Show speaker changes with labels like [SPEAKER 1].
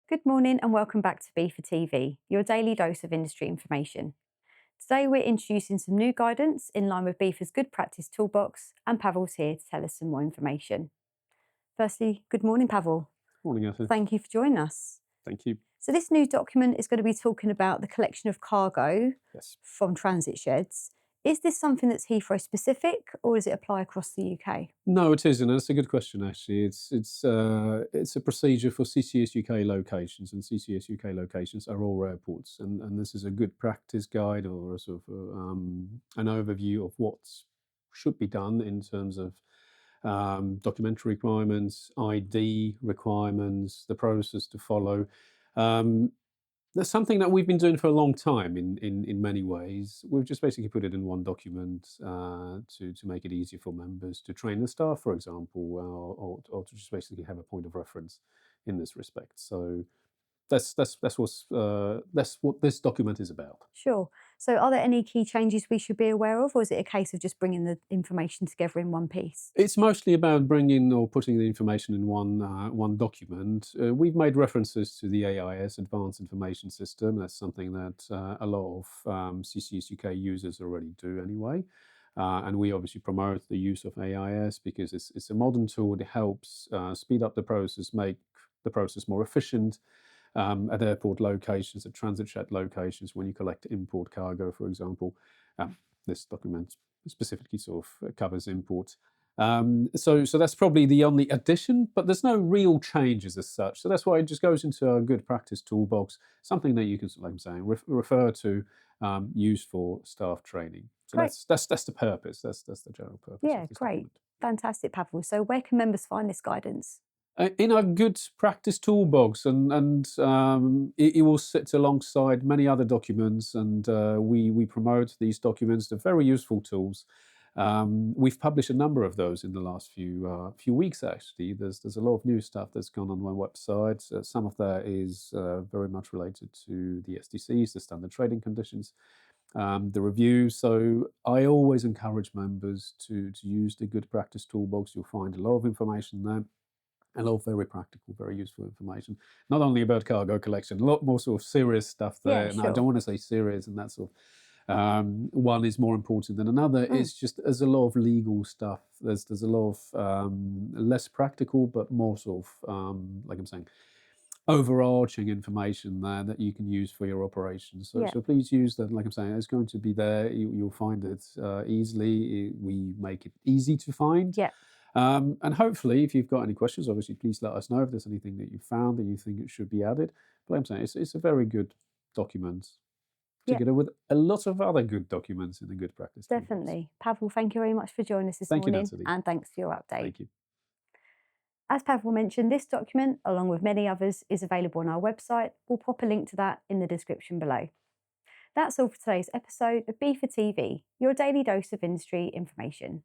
[SPEAKER 1] Good morning and welcome back to BIFA TV, your daily dose of industry information. Today we're introducing some new guidance in line with BIFA's Good Practice Toolbox, and Pavel's here to tell us some more information. Firstly, good morning, Pavel.
[SPEAKER 2] Morning, Arthur.
[SPEAKER 1] Thank you for joining us.
[SPEAKER 2] Thank you.
[SPEAKER 1] So this new document is going to be talking about the collection of cargo
[SPEAKER 2] Yes.
[SPEAKER 1] from transit sheds. Is this something that's Heathrow specific, or does it apply across the UK?
[SPEAKER 2] No, it isn't. And it's a good question, actually. It's a procedure for CCS UK locations, and CCS UK locations are all airports. And this is a good practice guide or a sort of an overview of what should be done in terms of documentary requirements, ID requirements, the process to follow. Um, That's something that we've been doing for a long time in many ways. We've just basically put it in one document to make it easier for members to train the staff, for example, or to just basically have a point of reference in this respect. So that's what this document is about.
[SPEAKER 1] Sure. So are there any key changes we should be aware of, or is it a case of just bringing the information together in one piece?
[SPEAKER 2] It's mostly about bringing or putting the information in one document. We've made references to the AIS, Advanced Information System. That's something that a lot of CCS UK users already do anyway. And we obviously promote the use of AIS because it's a modern tool. It helps speed up the process, make the process more efficient at airport locations, at transit shed locations, when you collect import cargo, for example. This document specifically sort of covers imports. So that's probably the only addition, but there's no real changes as such. So that's why it just goes into a good practice toolbox, something that you can, like I'm saying, refer to, use for staff training. So
[SPEAKER 1] Great.
[SPEAKER 2] that's the purpose. That's the general purpose
[SPEAKER 1] Yeah,
[SPEAKER 2] of this
[SPEAKER 1] great.
[SPEAKER 2] document.
[SPEAKER 1] Fantastic, Pavel. So where can members find this guidance?
[SPEAKER 2] In our good practice toolbox, and it will sit alongside many other documents, and we promote these documents. They're very useful tools. We've published a number of those in the last few weeks. Actually, there's a lot of new stuff that's gone on my website. Some of that is very much related to the STCs, the standard trading conditions, the review. So I always encourage members to use the good practice toolbox. You'll find a lot of information there. A lot of very practical, very useful information. Not only about cargo collection, a lot more sort of serious stuff there.
[SPEAKER 1] Yeah,
[SPEAKER 2] And I
[SPEAKER 1] sure.
[SPEAKER 2] don't want to say serious and that sort of one is more important than another. It's just there's a lot of legal stuff. There's a lot of less practical, but more sort of like I'm saying, overarching information there that you can use for your operations. So,
[SPEAKER 1] Yeah.
[SPEAKER 2] so please use that. Like I'm saying, it's going to be there. You'll find it easily. We make it easy to find.
[SPEAKER 1] Yeah.
[SPEAKER 2] And hopefully, if you've got any questions, obviously, please let us know if there's anything that you found that you think it should be added. But I'm saying it's a very good document,
[SPEAKER 1] Yeah.
[SPEAKER 2] together with a lot of other good documents in the good practice toolbox.
[SPEAKER 1] Definitely. Pavel, thank you very much for joining us this
[SPEAKER 2] Thank you,
[SPEAKER 1] morning,
[SPEAKER 2] Natalie.
[SPEAKER 1] and thanks for your update.
[SPEAKER 2] Thank you.
[SPEAKER 1] As Pavel mentioned, this document, along with many others, is available on our website. We'll pop a link to that in the description below. That's all for today's episode of BIFA TV, your daily dose of industry information.